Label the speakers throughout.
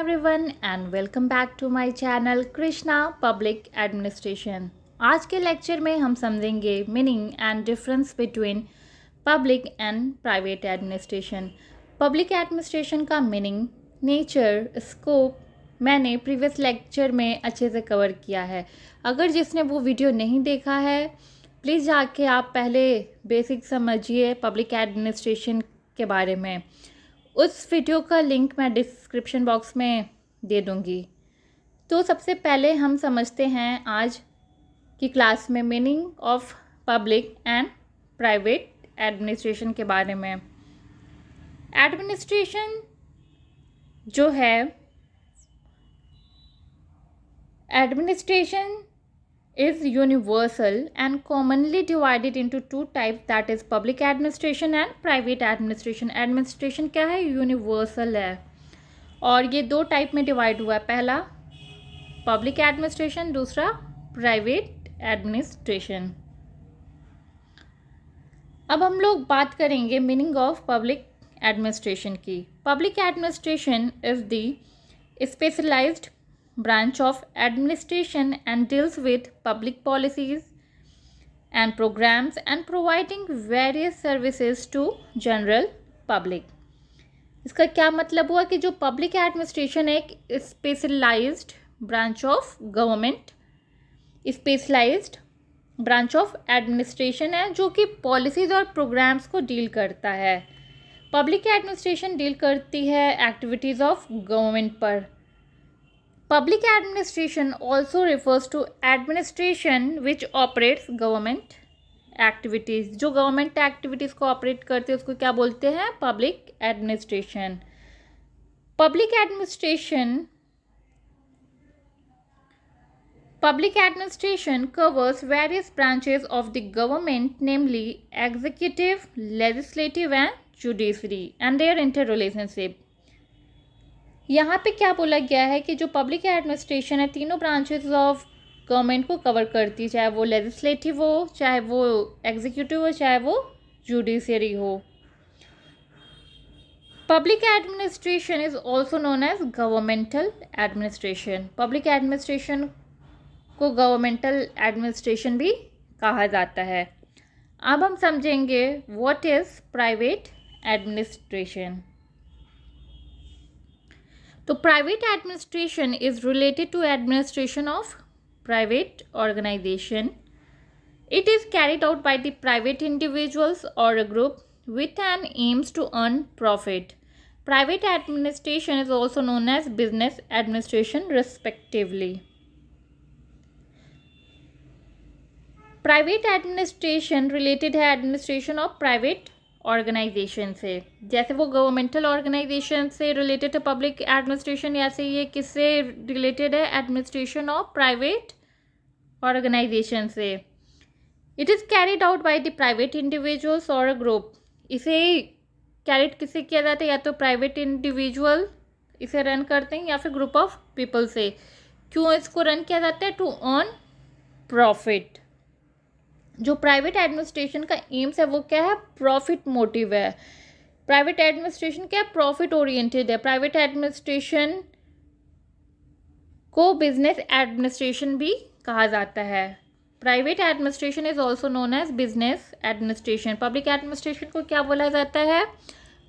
Speaker 1: Everyone and welcome back to my channel Krishna public administration. आज के lecture में हम समझेंगे meaning and difference between public and private administration. Public administration का meaning, nature, scope मैंने previous lecture में अच्छे से कवर किया है। अगर जिसने वो वीडियो नहीं देखा है प्लीज़ जाके आप पहले बेसिक समझिए पब्लिक एडमिनिस्ट्रेशन के बारे में। उस वीडियो का लिंक मैं डिस्क्रिप्शन बॉक्स में दे दूँगी। तो सबसे पहले हम समझते हैं आज की क्लास में meaning of public and private administration के बारे में। एडमिनिस्ट्रेशन जो है, administration is universal and commonly divided into two types, that is public administration and private administration। Administration क्या है? यूनिवर्सल है और ये दो टाइप में डिवाइड हुआ है। पहला पब्लिक एडमिनिस्ट्रेशन, दूसरा प्राइवेट एडमिनिस्ट्रेशन। अब हम लोग बात करेंगे मीनिंग ऑफ पब्लिक एडमिनिस्ट्रेशन की। Public administration is the specialised branch of administration and deals with public policies and programs and providing various services to general public। इसका क्या मतलब हुआ कि जो पब्लिक एडमिनिस्ट्रेशन है एक specialised branch of government, specialised branch of administration है जो कि पॉलिसीज़ और प्रोग्राम्स को डील करता है। पब्लिक एडमिनिस्ट्रेशन डील करती है एक्टिविटीज़ ऑफ गवर्नमेंट पर। Public administration also refers to administration which operates government activities। जो गवर्नमेंट एक्टिविटीज़ को ऑपरेट करते हैं उसको क्या बोलते हैं? Public administration. Public administration covers various branches of the government, namely executive, legislative and judiciary and their interrelationship। यहाँ पे क्या बोला गया है कि जो पब्लिक एडमिनिस्ट्रेशन है तीनों ब्रांचेस ऑफ गवर्नमेंट को कवर करती है, चाहे वो लेजिस्लेटिव हो, चाहे वो एग्जीक्यूटिव हो, चाहे वो जुडिशरी हो। Public administration is also known as governmental administration. Public administration को गवर्नमेंटल एडमिनिस्ट्रेशन भी कहा जाता है। अब हम समझेंगे व्हाट इज प्राइवेट एडमिनिस्ट्रेशन। तो private administration is related to administration of private organisation. It is carried out by the private individuals और a group with an aims to earn profit. Private administration is also known as business administration respectively. Private administration related है administration of private organisation से। जैसे वो governmental organisation से related है public administration, ऐसे ये किससे रिलेटेड है? एडमिनिस्ट्रेशन ऑफ प्राइवेट ऑर्गेनाइजेशन से। It is carried out by the private individuals और अ ग्रुप। इसे कैरिड किससे किया जाता है? या तो प्राइवेट इंडिविजुअल इसे रन करते हैं या फिर ग्रुप ऑफ पीपल से। क्यों इसको रन किया जाता है? To earn profit. जो प्राइवेट एडमिनिस्ट्रेशन का एम्स है वो क्या है? प्रॉफिट मोटिव है। प्राइवेट एडमिनिस्ट्रेशन क्या है? प्रॉफिट ओरिएंटेड है। प्राइवेट एडमिनिस्ट्रेशन को बिजनेस एडमिनिस्ट्रेशन भी कहा जाता है। Private administration is also known as business administration. Public administration को क्या बोला जाता है?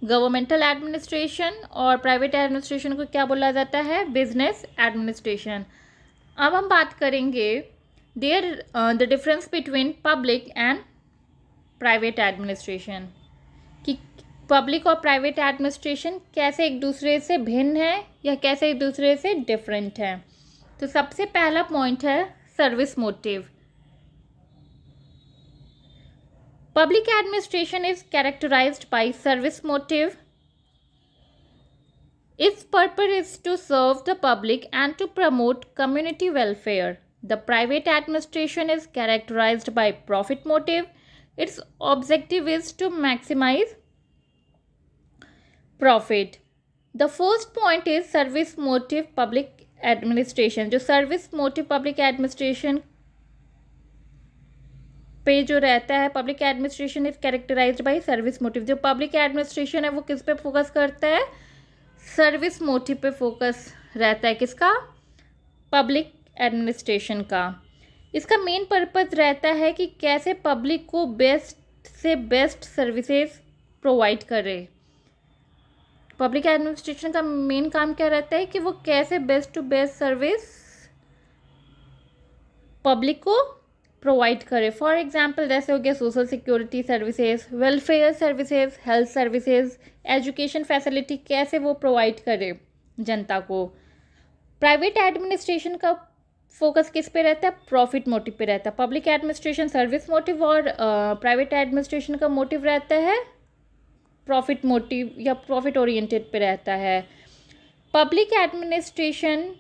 Speaker 1: Governmental administration. और प्राइवेट एडमिनिस्ट्रेशन को क्या बोला जाता है? Business administration. अब हम बात करेंगे the difference between public and private administration कि पब्लिक और प्राइवेट एडमिनिस्ट्रेशन कैसे एक दूसरे से भिन्न है या कैसे एक दूसरे से डिफरेंट है। तो सबसे पहला पॉइंट है service motive. Public administration is characterised by service motive. Its purpose is to serve the public and to promote community welfare। The private administration is characterized by profit motive. Its objective is to maximize profit। The first point is service motive public administration। जो service motive public administration पे जो रहता है, public administration is characterised by service motive. जो public administration है वो किस पे फोकस करता है? सर्विस मोटिव पे फोकस रहता है, किसका? पब्लिक एडमिनिस्ट्रेशन का। इसका मेन पर्पस रहता है कि कैसे पब्लिक को बेस्ट से बेस्ट सर्विसेज प्रोवाइड करे। पब्लिक एडमिनिस्ट्रेशन का मेन काम क्या रहता है कि वो कैसे best to best service public को प्रोवाइड करे। फॉर एग्जांपल जैसे हो गया social security services, welfare services, health services, education facility, कैसे वो प्रोवाइड करे जनता को। प्राइवेट एडमिनिस्ट्रेशन का फोकस किस पे रहता है? प्रॉफिट मोटिव पे रहता है। पब्लिक एडमिनिस्ट्रेशन सर्विस मोटिव और प्राइवेट एडमिनिस्ट्रेशन का मोटिव रहता है प्रॉफिट मोटिव या प्रॉफिट ओरिएंटेड पे रहता है। पब्लिक एडमिनिस्ट्रेशन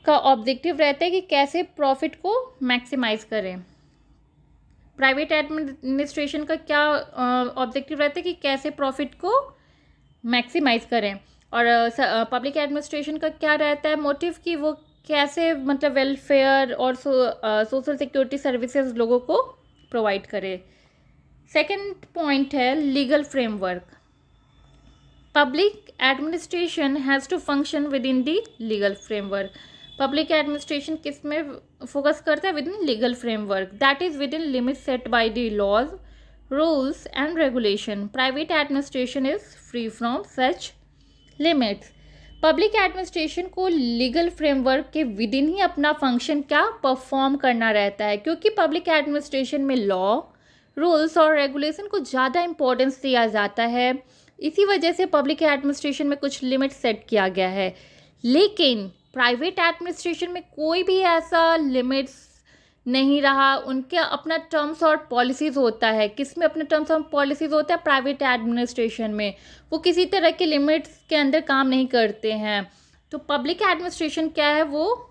Speaker 1: का ऑब्जेक्टिव रहता है कि कैसे प्रॉफिट को मैक्सिमाइज करें। प्राइवेट एडमिनिस्ट्रेशन का क्या ऑब्जेक्टिव रहता है कि कैसे प्रॉफिट को मैक्सिमाइज करें। और पब्लिक एडमिनिस्ट्रेशन का क्या रहता है मोटिव कि वो कैसे मतलब वेलफेयर और सोशल सिक्योरिटी सर्विसेज लोगों को प्रोवाइड करे। सेकंड पॉइंट है legal framework. Public administration has to function within the legal framework. Public administration किस में फोकस करता है? Within legal framework, that is within limit set by the laws, rules and regulation. Private administration is free from such limits. Public administration को legal framework के within ही अपना function क्या perform करना रहता है, क्योंकि public administration में लॉ, रूल्स और रेगुलेशन को ज़्यादा इंपॉर्टेंस दिया जाता है। इसी वजह से पब्लिक एडमिनिस्ट्रेशन में कुछ लिमिट सेट किया गया है। लेकिन प्राइवेट एडमिनिस्ट्रेशन में कोई भी ऐसा लिमिट्स नहीं रहा। उनके अपना टर्म्स और पॉलिसीज़ होता है। किस में अपने टर्म्स और पॉलिसीज़ होता है? प्राइवेट एडमिनिस्ट्रेशन में। वो किसी तरह के लिमिट्स के अंदर काम नहीं करते हैं। तो पब्लिक एडमिनिस्ट्रेशन क्या है? वो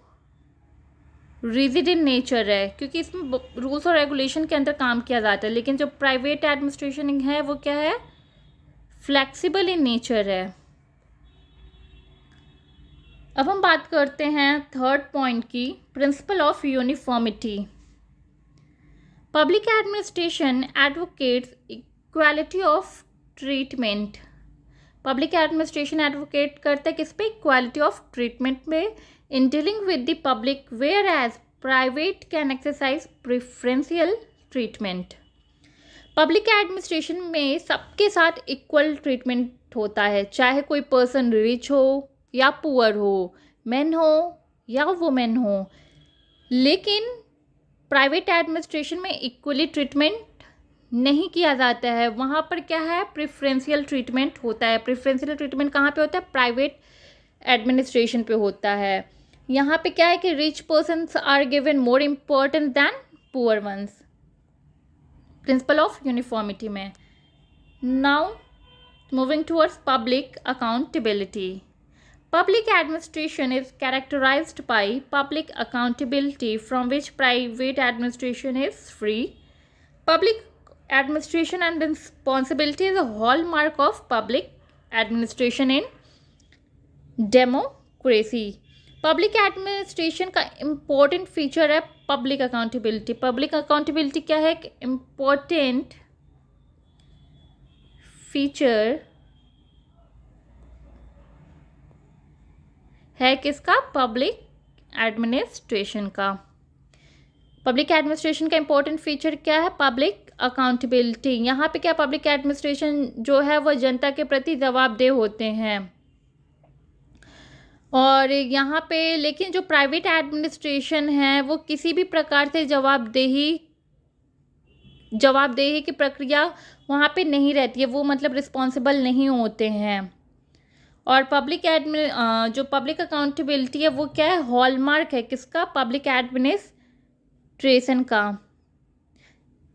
Speaker 1: रिजिड इन नेचर है, क्योंकि इसमें रूल्स और रेगुलेशन के अंदर काम किया जाता है। लेकिन जो प्राइवेट एडमिनिस्ट्रेशन है वो क्या है? फ्लेक्सिबल इन नेचर है। अब हम बात करते हैं थर्ड पॉइंट की, principle of uniformity. Public administration advocates equality of treatment. Public administration advocate करता है किस पे? इक्वालिटी ऑफ ट्रीटमेंट में in dealing with the public, whereas private can exercise preferential treatment. Public administration में सबके साथ equal treatment होता है, चाहे कोई पर्सन रिच हो या पुअर हो, मेन हो या वुमेन हो। लेकिन प्राइवेट एडमिनिस्ट्रेशन में इक्वली ट्रीटमेंट नहीं किया जाता है। वहाँ पर क्या है? प्रेफरेंशियल ट्रीटमेंट होता है। प्रेफरेंशियल ट्रीटमेंट कहाँ पे होता है? प्राइवेट एडमिनिस्ट्रेशन पे होता है। यहाँ पे क्या है कि rich persons are given more importance than poor ones, principle of uniformity में। Now moving towards public accountability. Public administration is characterized by public accountability from which private administration is free. Public administration and responsibility is a hallmark of public administration in democracy. Public administration का important feature है public accountability. Public accountability क्या है? एक important feature है किसका? Public administration का। Public administration का important feature क्या है? Public accountability. यहाँ पे क्या पब्लिक एडमिनिस्ट्रेशन जो है वो जनता के प्रति जवाबदेह होते हैं। और यहाँ पे लेकिन जो प्राइवेट एडमिनिस्ट्रेशन है वो किसी भी प्रकार से जवाबदेही की प्रक्रिया वहाँ पे नहीं रहती है। वो मतलब रिस्पॉन्सिबल नहीं होते हैं। और जो पब्लिक अकाउंटेबिलिटी है वो क्या है? हॉलमार्क है किसका? पब्लिक एडमिनिस्ट्रेशन का।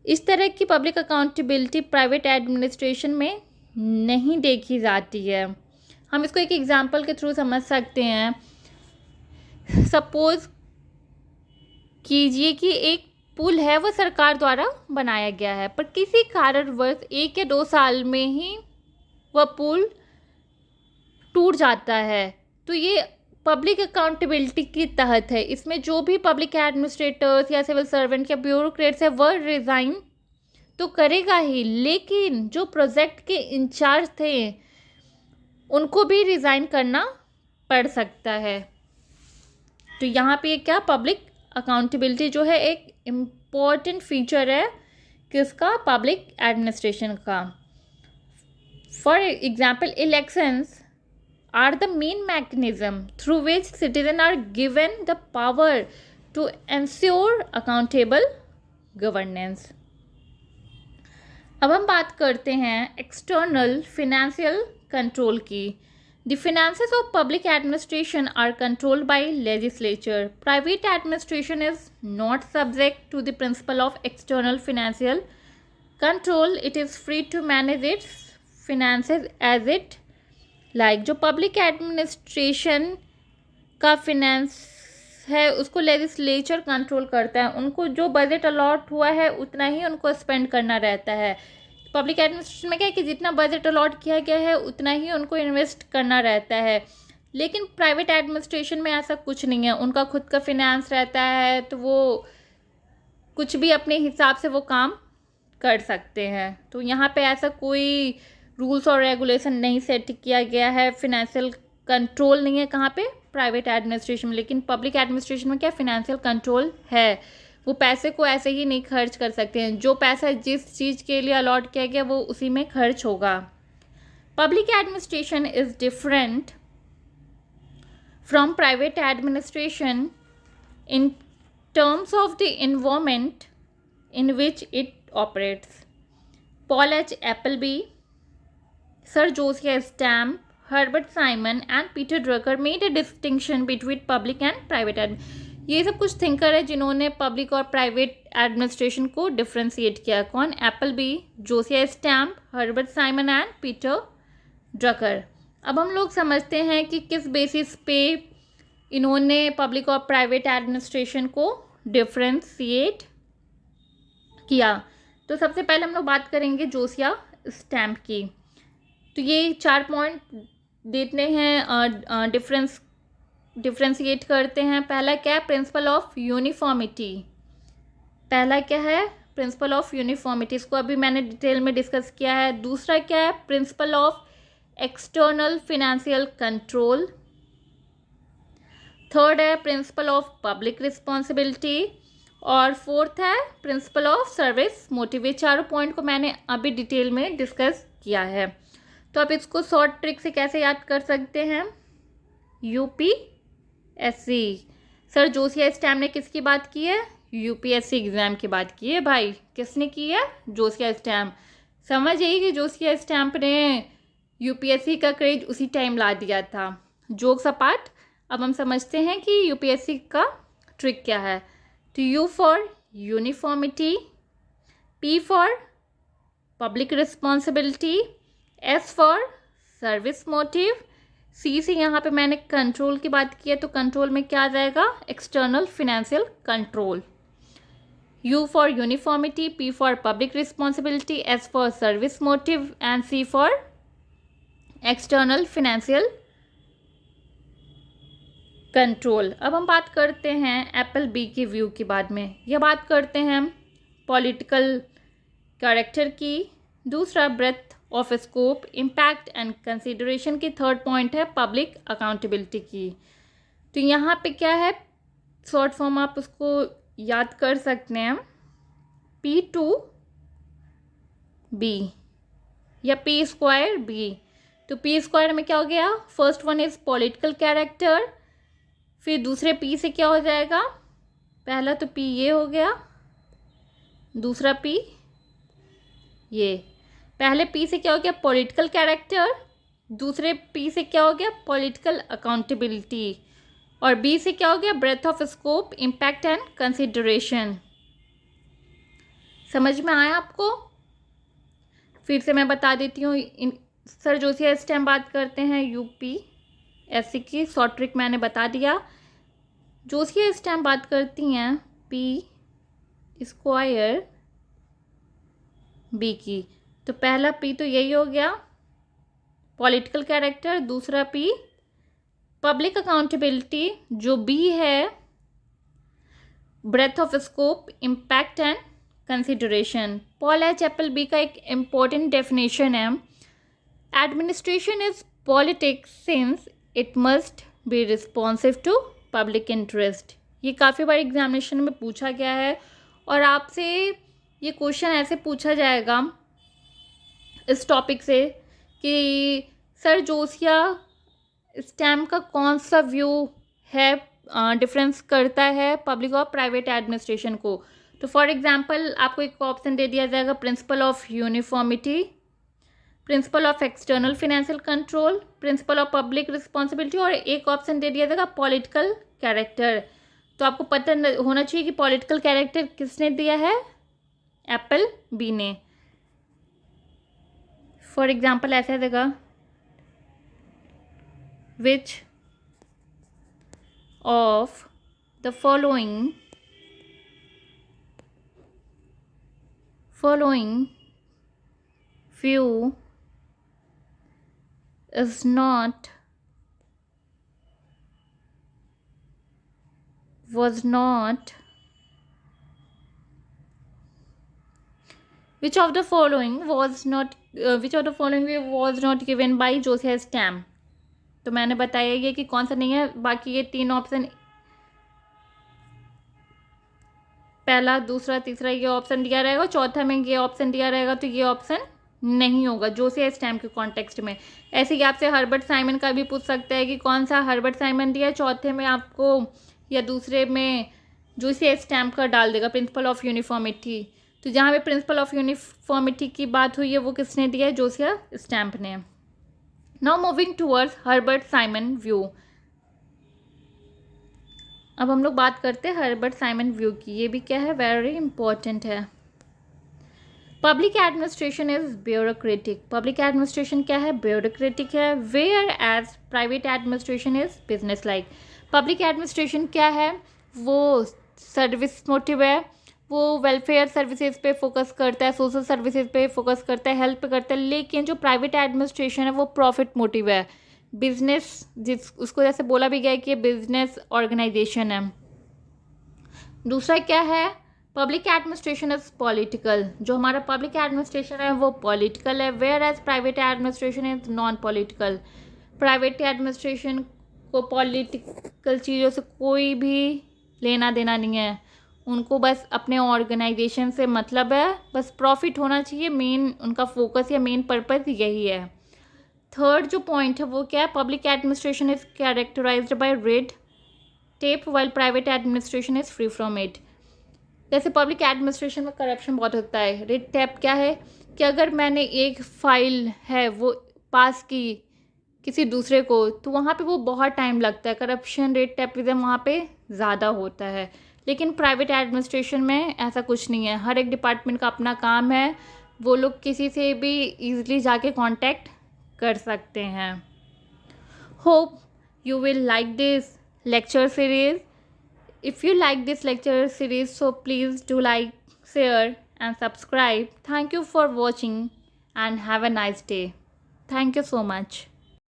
Speaker 1: इस तरह की पब्लिक अकाउंटेबिलिटी प्राइवेट एडमिनिस्ट्रेशन में नहीं देखी जाती है। हम इसको एक एग्जांपल के थ्रू समझ सकते हैं। सपोज कीजिए कि एक पुल है वो सरकार द्वारा बनाया गया है, पर किसी कारणवश 1 या 2 साल में ही वह पुल टूट जाता है। तो ये पब्लिक अकाउंटेबिलिटी के तहत है। इसमें जो भी पब्लिक एडमिनिस्ट्रेटर्स या सिविल सर्वेंट या ब्यूरोक्रेट्स है वह रिज़ाइन तो करेगा ही, लेकिन जो प्रोजेक्ट के इंचार्ज थे उनको भी रिज़ाइन करना पढ़ सकता है। तो यहाँ पे क्या, पब्लिक अकाउंटेबिलिटी जो है एक इम्पॉर्टेंट फीचर है किसका, पब्लिक एडमिनिस्ट्रेशन का। For example, elections are the main mechanism through which citizens are given the power to ensure accountable governance. अब हम बात करते हैं एक्सटर्नल फिनेंशियल कंट्रोल की। The finances of public administration are controlled by legislature. Private administration is not subject to the principle of external financial control. It is free to manage its finances as it जो public administration का finance है उसको legislature control करता है। उनको जो budget allot हुआ है उतना ही उनको स्पेंड करना रहता है। पब्लिक एडमिनिस्ट्रेशन में क्या है कि जितना बजट अलॉट किया गया है उतना ही उनको इन्वेस्ट करना रहता है। लेकिन प्राइवेट एडमिनिस्ट्रेशन में ऐसा कुछ नहीं है, उनका खुद का फिनेंस रहता है, तो वो कुछ भी अपने हिसाब से वो काम कर सकते हैं। तो यहाँ पे ऐसा कोई रूल्स और रेगुलेशन नहीं सेट किया गया है, फिनेंशियल कंट्रोल नहीं है कहाँ पे, प्राइवेट एडमिनिस्ट्रेशन में। लेकिन पब्लिक एडमिनिस्ट्रेशन में क्या, फिनेंशियल कंट्रोल है। वो पैसे को ऐसे ही नहीं खर्च कर सकते हैं, जो पैसा जिस चीज़ के लिए अलॉट किया गया वो उसी में खर्च होगा। Public administration is different from private administration in terms of the environment in which it operates. Paul H Appleby, Sir Josiah Stamp, Herbert Simon and Peter Drucker made a distinction between public and private admin। ये सब कुछ thinker है जिन्होंने public और private administration को differentiate किया। कौन, Appleby, Josiah Stamp, Herbert Simon and Peter Drucker. अब हम लोग समझते हैं कि किस बेसिस पे इन्होंने पब्लिक और प्राइवेट एडमिनिस्ट्रेशन को डिफ्रेंशिएट किया। तो सबसे पहले हम लोग बात करेंगे जोसिया स्टैम्प की। तो ये 4 पॉइंट देते हैं, डिफ्रेंशिएट करते हैं। पहला क्या है, प्रिंसिपल ऑफ यूनिफॉर्मिटी। पहला क्या है, प्रिंसिपल ऑफ यूनिफॉर्मिटी, इसको अभी मैंने डिटेल में डिस्कस किया है। दूसरा क्या है, principle of external financial control. Third है प्रिंसिपल ऑफ पब्लिक रिस्पॉन्सिबिलिटी। और फोर्थ है प्रिंसिपल ऑफ सर्विस मोटिव। ये चारों पॉइंट को मैंने अभी डिटेल में डिस्कस किया है। तो आप इसको शॉर्ट ट्रिक से कैसे याद कर सकते हैं, यूपीएससी। सर जोसिया स्टैम्प ने किसकी बात की है, यूपीएससी एग्जाम की बात की है भाई। किसने की है, जोसिया स्टैम्प। समझ आई कि जोसिया स्टैम्प ने यूपीएससी का क्रेज उसी टाइम ला दिया था। जोक्स अपार्ट, अब हम समझते हैं कि यूपीएससी का ट्रिक क्या है। तो U for uniformity, P for public responsibility, S for service motive, C से यहाँ पे मैंने कंट्रोल की बात की है तो कंट्रोल में क्या आ जाएगा, external financial control. U for uniformity, P for public responsibility, S for service motive and C for external financial control. अब हम बात करते हैं एप्पल बी के व्यू के बाद में, यह बात करते हैं पॉलिटिकल कैरेक्टर की। दूसरा breadth of scope, impact and consideration की। थर्ड पॉइंट है पब्लिक अकाउंटेबिलिटी की। तो यहाँ पे क्या है, शॉर्ट फॉर्म आप उसको याद कर सकते हैं, P2 B या P स्क्वायर B। तो P स्क्वायर में क्या हो गया, first one is political character, फिर दूसरे P से क्या हो जाएगा, पहला तो P ये हो गया, दूसरा P ये। पहले P से क्या हो गया, पॉलिटिकल कैरेक्टर, दूसरे P से क्या हो गया, पॉलिटिकल अकाउंटेबिलिटी, और B से क्या हो गया, breadth of scope, impact and consideration. समझ में आया आपको? फिर से मैं बता देती हूँ। सर जोसिया इस टाइम बात करते हैं यूपीएससी की, शॉर्ट ट्रिक मैंने बता दिया। जोसिया इस टाइम बात करती हैं P स्क्वायर B की। तो पहला P तो यही हो गया, पॉलिटिकल कैरेक्टर, दूसरा P पब्लिक अकाउंटेबिलिटी, जो B है breadth of scope, impact and consideration. Paul H Appleby का एक इम्पॉर्टेंट डेफिनेशन है, administration is politics since it must be responsive to public interest. ये काफ़ी बार एग्जामिनेशन में पूछा गया है और आपसे ये क्वेश्चन ऐसे पूछा जाएगा इस टॉपिक से कि सर जोशिया स्टैम्प का कौन सा व्यू है, डिफरेंस करता है पब्लिक और प्राइवेट एडमिनिस्ट्रेशन को। तो फॉर एग्जांपल आपको एक ऑप्शन दे दिया जाएगा principal of uniformity, principle of external financial control, principle of public responsibility, और एक ऑप्शन दे दिया जाएगा पॉलिटिकल कैरेक्टर। तो आपको पता होना चाहिए कि पॉलिटिकल कैरेक्टर किसने दिया है, एप्पल बी ने। फॉर एग्जाम्पल ऐसा देगा which of the following view is not was not which of the following was not given by Josiah Stamp। तो मैंने बताया ये कि कौन सा नहीं है, बाकी ये तीन ऑप्शन, पहला दूसरा तीसरा ये ऑप्शन दिया रहेगा, चौथा में ये ऑप्शन दिया रहेगा, तो ये ऑप्शन नहीं होगा जोशिया स्टैम्प के कॉन्टेक्स्ट में। ऐसे ही आपसे हर्बर्ट साइमन का भी पूछ सकता है कि कौन सा हर्बर्ट साइमन दिया है, चौथे में आपको या दूसरे में जोशिया स्टैम्प का डाल देगा प्रिंसिपल ऑफ यूनिफॉर्मिटी। तो जहाँ पे प्रिंसिपल ऑफ यूनिफॉर्मिटी की बात हुई है वो किसने दिया है, जोशिया स्टैम्प ने। Now moving towards Herbert Simon view. अब हम लोग बात करते हैं हर्बर्ट साइमन व्यू की। ये भी क्या है, वेरी इंपॉर्टेंट है। Public administration is bureaucratic. Public administration क्या है, ब्यूरोक्रेटिक है। Whereas private administration is business like. Public administration क्या है, वो सर्विस मोटिव है, वो वेलफेयर सर्विसेज पे फोकस करता है, सोशल सर्विसेज पे फोकस करता है, हेल्प पे करता है। लेकिन जो प्राइवेट एडमिनिस्ट्रेशन है वो प्रॉफिट मोटिव है, बिजनेस, जिस उसको जैसे बोला भी गया है कि ये बिजनेस ऑर्गेनाइजेशन है। दूसरा क्या है, पब्लिक एडमिनिस्ट्रेशन इज पॉलिटिकल। जो हमारा पब्लिक एडमिनिस्ट्रेशन है वो पॉलिटिकल है, whereas private administration is non political. Private administration को पॉलिटिकल चीज़ों से कोई भी लेना देना नहीं है, उनको बस अपने ऑर्गेनाइजेशन से मतलब है, बस प्रॉफिट होना चाहिए, मेन उनका फोकस या मेन पर्पस यही है। थर्ड जो पॉइंट है वो क्या है, public administration is characterised by red tape while private administration is free from it. जैसे पब्लिक एडमिनिस्ट्रेशन में करप्शन बहुत होता है। रेड टेप क्या है कि अगर मैंने एक फाइल है वो पास की किसी दूसरे को, तो वहाँ पे वो बहुत टाइम लगता है, करप्शन रेड टेपिज्म वहाँ पे ज़्यादा होता है। लेकिन प्राइवेट एडमिनिस्ट्रेशन में ऐसा कुछ नहीं है, हर एक डिपार्टमेंट का अपना काम है, वो लोग किसी से भी ईजिली जाके कांटेक्ट कर सकते हैं। Hope you will like this lecture series. If you like this lecture series, so please do like, share and subscribe. Thank you for watching and have a nice day. Thank you so much.